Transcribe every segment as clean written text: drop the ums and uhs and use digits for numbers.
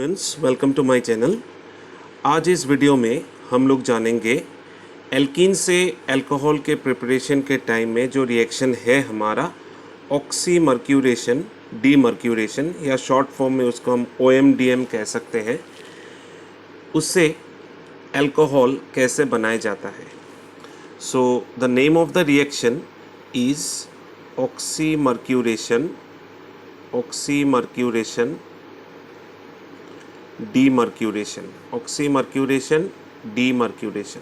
Students, welcome to my channel. आज इस video में हम लोग जानेंगे एल्कीन से अल्कोहल के प्रिपरेशन के टाइम में जो रिएक्शन है हमारा ऑक्सीमर्क्यूरेशन डीमर्क्यूरेशन, या शॉर्ट फॉर्म में उसको हम OMDM कह सकते हैं, उससे अल्कोहल कैसे बनाया जाता है। So the name of the reaction is oxymercuration demercuration, oxymercuration demercuration.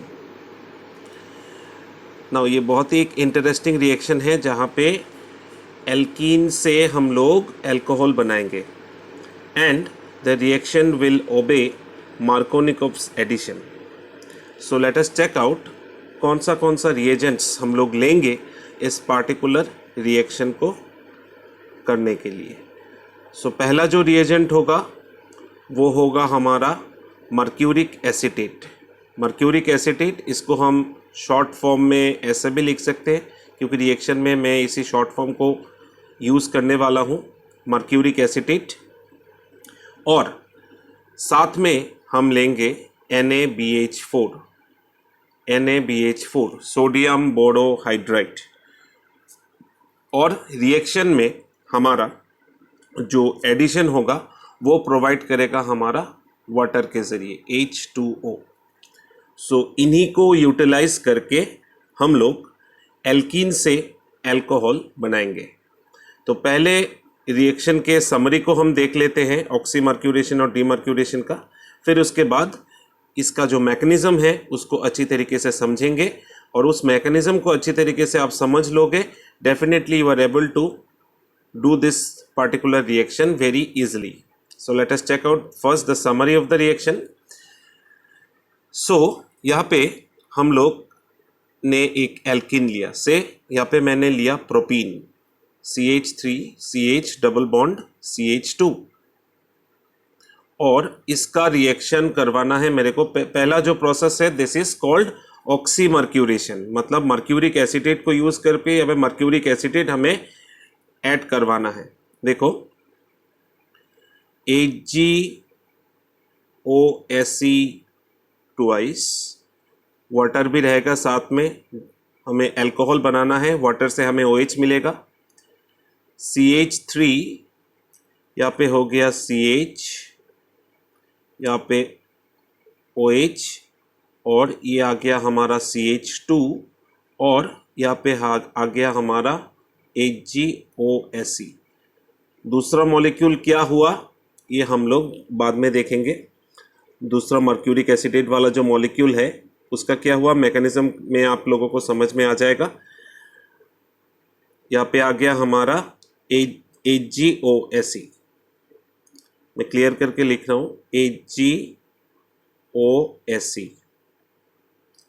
Now ये बहुत ही एक इंटरेस्टिंग रिएक्शन है जहाँ पे एल्कीन से हम लोग अल्कोहल बनाएंगे and the reaction will obey Markovnikov's addition. So let us check out कौन सा रिएजेंट्स हम लोग लेंगे इस पार्टिकुलर रिएक्शन को करने के लिए। सो पहला जो रिएजेंट होगा वो होगा हमारा मर्क्यूरिक एसीटेट। मर्क्यूरिक एसीटेट, इसको हम शॉर्ट फॉर्म में ऐसे भी लिख सकते हैं क्योंकि रिएक्शन में मैं इसी शॉर्ट फॉर्म को यूज़ करने वाला हूँ, मर्क्यूरिक एसीटेट। और साथ में हम लेंगे NaBH4 सोडियम बोरोहाइड्राइड। और रिएक्शन में हमारा जो एडिशन होगा वो प्रोवाइड करेगा हमारा वाटर के ज़रिए H2O। सो इन्हीं को यूटिलाइज करके हम लोग एल्कीन से अल्कोहल बनाएंगे। तो पहले रिएक्शन के समरी को हम देख लेते हैं, ऑक्सीमर्क्यूरेशन और डीमर्क्यूरेशन का। फिर उसके बाद इसका जो मैकेनिज़्म है उसको अच्छी तरीके से समझेंगे, और उस मैकेनिज़्म को अच्छी तरीके से आप समझ लोगे, definitely you are able to do this particular reaction very easily. So let us check out first the summary of the reaction. So यहाँ पे हम लोग ने एक एल्कीन लिया, से यहाँ पे मैंने लिया propene CH3CH double bond CH2, और इसका रिएक्शन करवाना है मेरे को। पहला जो प्रोसेस है दिस इज कॉल्ड ऑक्सीमर्क्यूरेशन, मतलब मर्क्यूरिक एसीटेट को यूज़ करके या मर्क्यूरिक एसीटेट हमें ऐड करवाना है। देखो HgOSE ट्वाइस, वाटर भी रहेगा साथ में, हमें अल्कोहल बनाना है, वाटर से हमें OH मिलेगा। CH3 यहाँ पे हो गया CH, यहाँ पे OH, और ये आ गया हमारा CH2, और यहाँ पे आ गया हमारा HgOSE। दूसरा मॉलिक्यूल क्या हुआ ये हम लोग बाद में देखेंगे। दूसरा मर्क्यूरिक एसीटेट वाला जो मॉलिक्यूल है उसका क्या हुआ, मैकेनिज्म में आप लोगों को समझ में आ जाएगा। यहाँ पे आ गया हमारा HgOSE, मैं क्लियर करके लिख रहा हूँ, HgOSE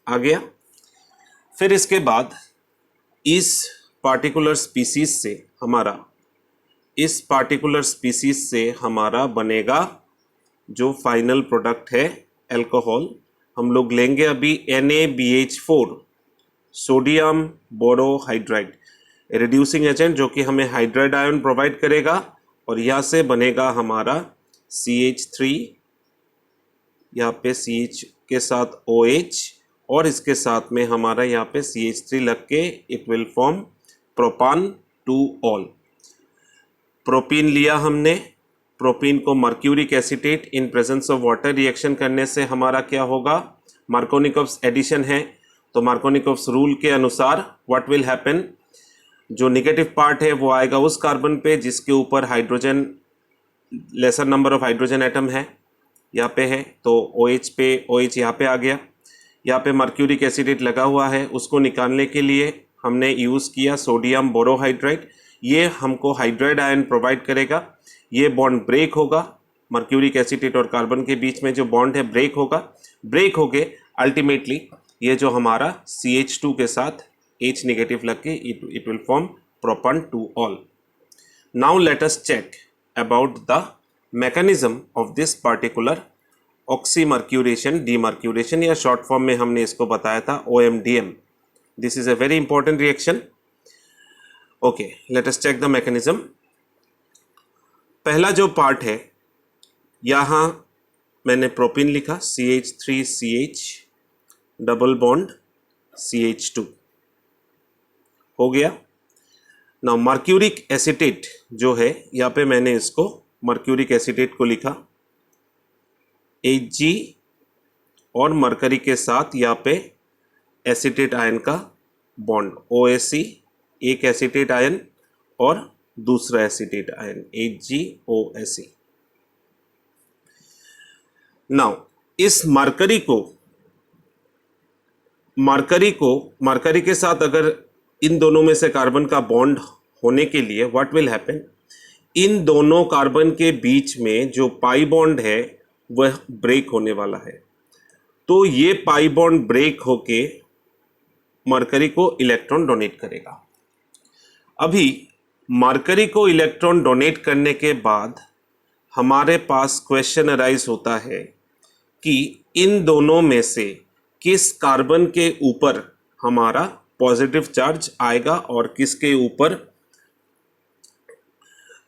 आ गया। फिर इसके बाद इस पार्टिकुलर स्पीसीज से हमारा बनेगा जो फाइनल प्रोडक्ट है अल्कोहल। हम लोग लेंगे अभी NaBH4 sodium borohydride, reducing agent जो कि हमें हाइड्राइड आयन प्रोवाइड करेगा, और यहाँ से बनेगा हमारा CH3, यहाँ पे CH के साथ OH, और इसके साथ में हमारा यहाँ पे CH3 लग के it will form propan 2ऑल। Propene लिया हमने, प्रोपीन को mercuric acetate in presence of water reaction करने से हमारा क्या होगा, मार्कोनिकोव्स एडिशन है। तो मार्कोनिकोव्स रूल के अनुसार व्हाट विल हैपन, जो नेगेटिव पार्ट है वो आएगा उस कार्बन पे जिसके ऊपर hydrogen, laser number of hydrogen atom है, यहाँ पे है, तो OH पे OH यहाँ पे आ गया। यहाँ पे मर्क्यूरिक एसीटेट लगा हुआ है, उसको निकालने के लिए हमने यूज़ किया सोडियम बोरोहाइड्राइड। ये हमको हाइड्राइड आयन प्रोवाइड करेगा। ये बॉन्ड ब्रेक होगा, मर्क्यूरिक एसीटेट और कार्बन के बीच में जो बॉन्ड है ब्रेक होगा, ब्रेक होके अल्टीमेटली ये जो हमारा CH2 के साथ H नेगेटिव लग के इट विल फॉर्म प्रोपान 2ऑल। Now let us check about the mechanism of this particular oxymercuration demercuration, या शॉर्ट फॉर्म में हमने इसको बताया था OMDM। This is a very important reaction. Okay, let us check the mechanism. पहला जो part है यहाँ मैंने प्रोपिन लिखा CH3CH डबल बॉन्ड CH2 हो गया। ना मर्क्यूरिक एसीटेट जो है, यहाँ पे मैंने इसको मर्क्यूरिक एसीटेट को लिखा Hg और मरकरी के साथ यहाँ पे एसीटेट आयन का बॉन्ड OAC, एक एसीटेट आयन और दूसरा एसीटेट आयन HgOAC। नाउ इस मरकरी के साथ अगर इन दोनों में से कार्बन का बॉन्ड होने के लिए व्हाट विल हैपन, इन दोनों कार्बन के बीच में जो पाई बॉन्ड है वह ब्रेक होने वाला है। तो ये पाई बॉन्ड ब्रेक होके मरकरी को इलेक्ट्रॉन डोनेट करेगा। अभी मरकरी को इलेक्ट्रॉन डोनेट करने के बाद हमारे पास क्वेश्चन अराइज होता है कि इन दोनों में से किस कार्बन के ऊपर हमारा पॉजिटिव चार्ज आएगा और किसके ऊपर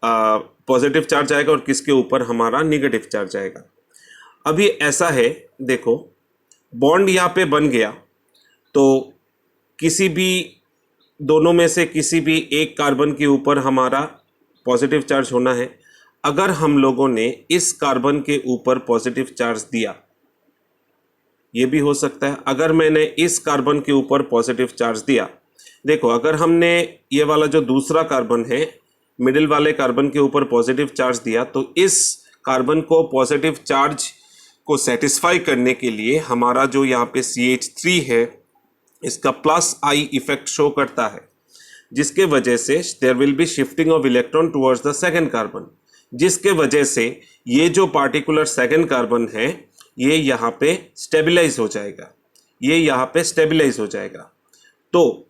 पॉजिटिव चार्ज आएगा और किसके ऊपर हमारा निगेटिव चार्ज आएगा। अभी ऐसा है, देखो बॉन्ड यहाँ पे बन गया, तो किसी भी दोनों में से किसी भी एक कार्बन के ऊपर हमारा पॉजिटिव चार्ज होना है। अगर हम लोगों ने इस कार्बन के ऊपर पॉजिटिव चार्ज दिया, ये भी हो सकता है अगर मैंने इस कार्बन के ऊपर पॉजिटिव चार्ज दिया। देखो अगर हमने ये वाला जो दूसरा कार्बन है मिडिल वाले कार्बन के ऊपर पॉजिटिव चार्ज दिया, तो इस कार्बन को पॉजिटिव चार्ज को सेटिस्फाई करने के लिए हमारा जो यहाँ पे CH3 है इसका प्लस I इफेक्ट शो करता है, जिसके वजह से there will be shifting of electron towards the second carbon, जिसके वजह से ये जो पार्टिकुलर सेकंड कार्बन है ये यहाँ पे स्टेबलाइज हो जाएगा, ये यहाँ पे स्टेबलाइज हो जाएगा। तो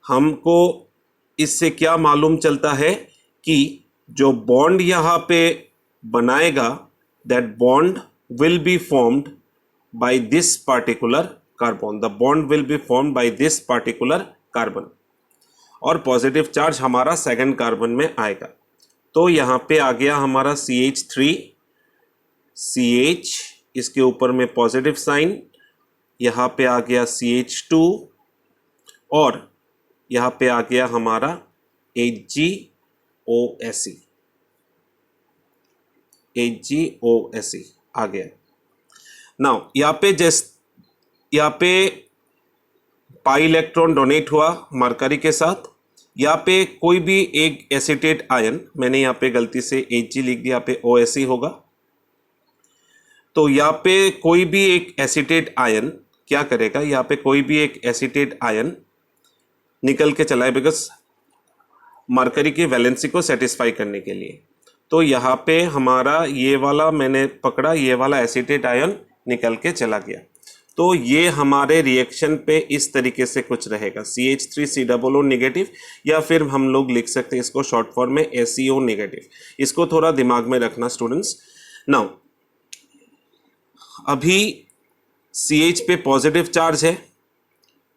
हमको इससे क्या मालूम चलता है कि जो बॉन्ड यहाँ पे बनाएगा that bond will be formed by this particular carbon, the bond will be formed by this particular carbon और पॉजिटिव चार्ज हमारा सेकंड कार्बन में आएगा। तो यहाँ पे आ गया हमारा CH3 CH, इसके ऊपर में पॉजिटिव साइन, यहाँ पे आ गया CH2 और यहाँ पे आ गया हमारा HgOAC आ गया। नाउ यहाँ पे पाई इलेक्ट्रॉन डोनेट हुआ मरकरी के साथ। यहाँ पे कोई भी एक एसीटेट आयन, मैंने यहाँ पे गलती से Hg लिख दिया, यहाँ पे OAC होगा। तो यहाँ पे कोई भी एक एसीटेट आयन क्या करेगा, यहाँ पे कोई भी एक एसीटेट आयन निकल के चला है बिकॉज मरकरी की वैलेंसी को सेटिस्फाई करने के लिए। तो यहाँ पे हमारा ये वाला मैंने पकड़ा, ये वाला एसीटेट आयन निकल के चला गया। तो ये हमारे रिएक्शन पे इस तरीके से कुछ रहेगा, CH3COO नेगेटिव, या फिर हम लोग लिख सकते हैं इसको शॉर्ट फॉर्म में ACO नेगेटिव। इसको थोड़ा दिमाग में रखना स्टूडेंट्स। नाउ अभी CH पे पॉजिटिव चार्ज है,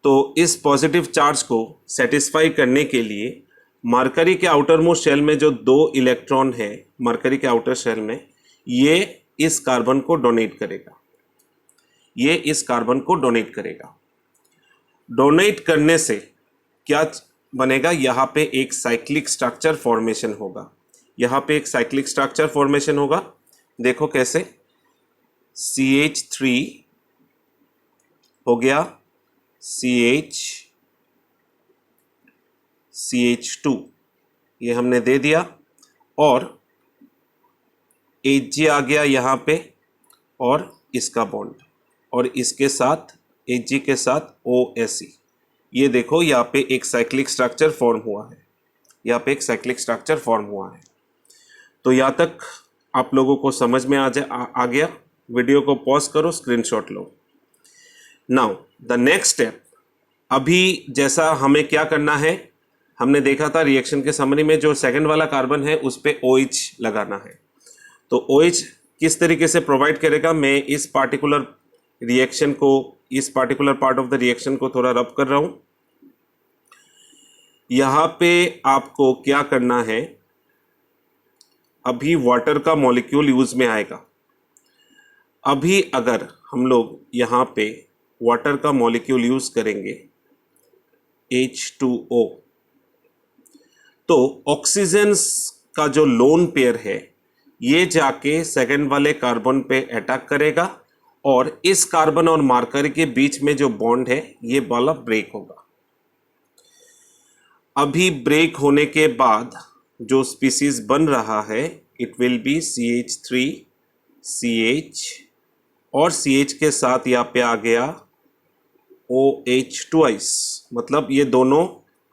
तो इस पॉजिटिव चार्ज को सेटिस्फाई करने के लिए मरकरी के आउटर मोस्ट शेल में जो 2 इलेक्ट्रॉन है मरकरी के आउटर शेल में, ये इस कार्बन को डोनेट करेगा, ये इस कार्बन को डोनेट करेगा। डोनेट करने से क्या बनेगा, यहाँ पे एक साइक्लिक स्ट्रक्चर फॉर्मेशन होगा, यहाँ पे एक साइक्लिक स्ट्रक्चर फॉर्मेशन होगा। देखो कैसे, CH3 हो गया CH2 ये हमने दे दिया, और Hg आ गया यहाँ पे और इसका बॉन्ड, और इसके साथ Hg के साथ OAC। ये देखो यहाँ पे एक साइक्लिक स्ट्रक्चर फॉर्म हुआ है, यहाँ पे एक साइक्लिक स्ट्रक्चर फॉर्म हुआ है। तो यहाँ तक आप लोगों को समझ में आ गया। वीडियो को पॉज करो, screenshot low. Now the next step, अभी जैसा हमें क्या करना है, हमने देखा था रिएक्शन के समरी में जो सेकंड वाला कार्बन है उस पे OH लगाना है। तो OH किस तरीके से प्रोवाइड करेगा, मैं इस पार्टिकुलर रिएक्शन को, इस particular part of the reaction को थोड़ा रब कर रहा हूं। यहाँ पे आपको क्या करना है, अभी वाटर का मॉलिक्यूल यूज में आएगा। अभी अगर हम लोग यहाँ पे वाटर का मॉलिक्यूल यूज़ करेंगे H2O, तो ऑक्सीजन का जो लोन पेयर है ये जाके सेकंड वाले कार्बन पे अटैक करेगा और इस कार्बन और मार्कर के बीच में जो बॉन्ड है ये वाला ब्रेक होगा। अभी ब्रेक होने के बाद जो स्पीसीज बन रहा है it will be CH3 CH और CH के साथ यहाँ पे आ गया OH ट्वाइस, मतलब ये दोनों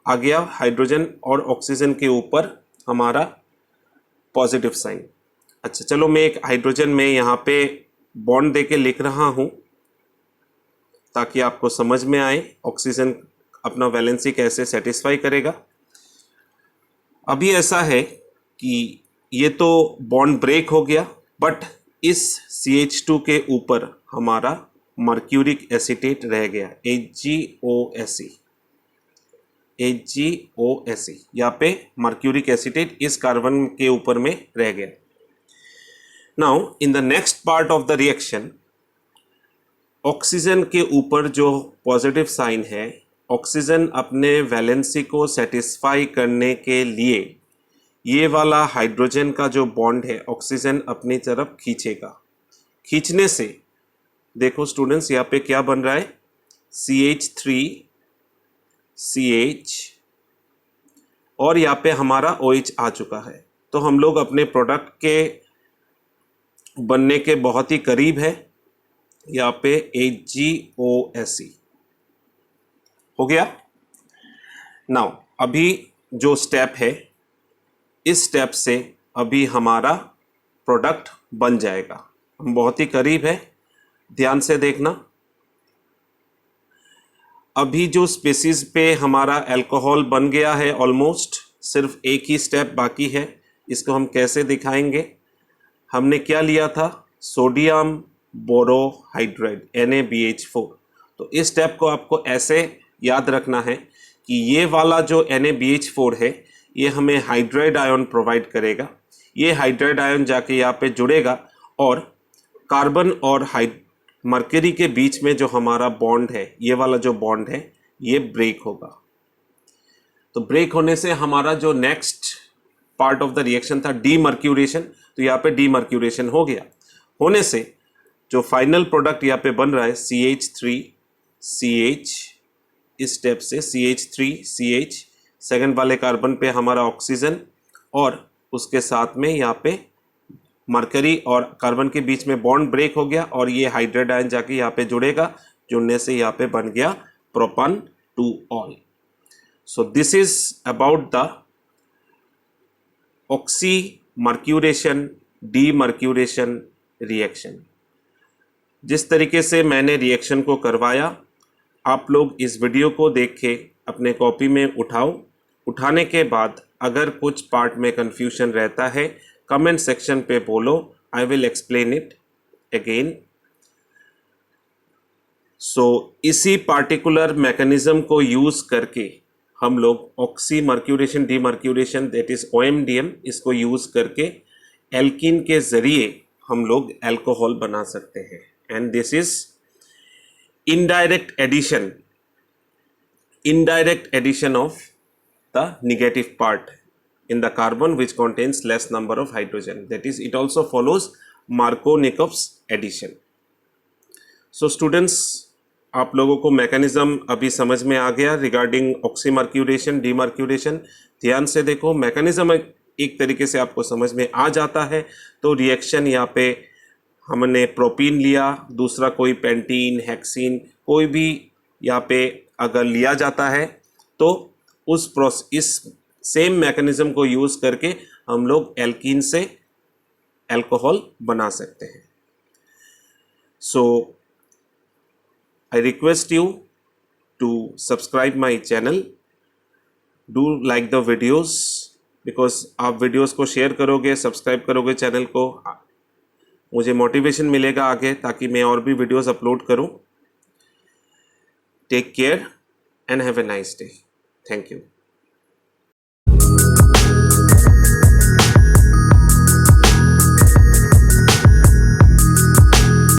आ गया हाइड्रोजन और ऑक्सीजन के ऊपर हमारा पॉजिटिव साइन। अच्छा चलो मैं एक हाइड्रोजन में यहाँ पे बॉन्ड देके लिख रहा हूँ ताकि आपको समझ में आए ऑक्सीजन अपना वैलेंसी कैसे सेटिस्फाई करेगा। अभी ऐसा है कि ये तो बॉन्ड ब्रेक हो गया बट इस CH2 के ऊपर हमारा मर्क्यूरिक एसीटेट रह गया HgOSe। यहाँ पे मर्क्यूरिक एसीटेट इस कार्बन के ऊपर में रह गया। Now in the next part of the reaction oxygen के ऊपर जो पॉजिटिव साइन है, ऑक्सीजन अपने वैलेंसी को सेटिस्फाई करने के लिए ये वाला हाइड्रोजन का जो बॉन्ड है ऑक्सीजन अपनी तरफ खींचेगा। खींचने से देखो स्टूडेंट्स यहाँ पे क्या बन रहा है CH3 CH और यहाँ पे हमारा OH आ चुका है। तो हम लोग अपने प्रोडक्ट के बनने के बहुत ही करीब है। यहाँ पे HgOSe हो गया। नाउ अभी जो स्टेप है इस स्टेप से अभी हमारा प्रोडक्ट बन जाएगा। हम बहुत ही करीब है, ध्यान से देखना। अभी जो स्पीसीज पे हमारा अल्कोहल बन गया है ऑलमोस्ट, सिर्फ एक ही स्टेप बाकी है। इसको हम कैसे दिखाएंगे? हमने क्या लिया था? Sodium borohydride NaBH4। तो इस स्टेप को आपको ऐसे याद रखना है कि ये वाला जो NaBH4 है ये हमें हाइड्राइड आयन प्रोवाइड करेगा। ये हाइड्राइड आयन जाके यहाँ पे जुड़ेगा और कार्बन और मर्क्यूरी के बीच में जो हमारा बॉन्ड है, ये वाला जो बॉन्ड है ये ब्रेक होगा। तो ब्रेक होने से हमारा जो next part of the reaction था डीमर्क्यूरेशन, तो यहाँ पे डीमर्क्यूरेशन हो गया। होने से जो फाइनल प्रोडक्ट यहाँ पे बन रहा है CH3 CH, इस स्टेप से CH3 CH सेकंड वाले कार्बन पे हमारा ऑक्सीजन और उसके साथ में यहाँ पे मरकरी और कार्बन के बीच में बॉन्ड ब्रेक हो गया और ये हाइड्राइड आयन जाके यहाँ पे जुड़ेगा। जुड़ने से यहाँ पे बन गया प्रोपान 2 all. So this is about the oxy mercuration demercuration reaction. जिस तरीके से मैंने रिएक्शन को करवाया आप लोग इस वीडियो को देख के अपने कॉपी में उठाओ। उठाने के बाद अगर कुछ पार्ट में कंफ्यूजन रहता है कमेंट सेक्शन पे बोलो, I will explain it again. So इसी पार्टिकुलर मैकेनिज्म को यूज करके हम लोग oxymercuration demercuration that is OMDM इसको यूज करके एल्कीन के जरिए हम लोग अल्कोहल बना सकते हैं। And this is indirect addition of the negative part in the carbon which contains less number of hydrogen, that is it also follows Markovnikov's addition. So students आप लोगों को मैकेनिज्म अभी समझ में आ गया रिगार्डिंग ऑक्सीमर्क्यूरेशन डीमर्क्यूरेशन। ध्यान से देखो, मैकेनिज्म एक तरीके से आपको समझ में आ जाता है। तो रिएक्शन यहाँ पे हमने प्रोपीन लिया, दूसरा कोई पेंटीन हेक्सीन कोई भी यहाँ पे अगर लिया जाता है तो इस सेम मैकेनिज्म को यूज करके हम लोग एल्कीन से अल्कोहल बना सकते हैं। So I request you to subscribe my channel, do like the videos, because आप वीडियोस को शेयर करोगे, सब्सक्राइब करोगे चैनल को, मुझे मोटिवेशन मिलेगा आगे ताकि मैं और भी वीडियोस अपलोड करूं। Take care and have a nice day. Thank you.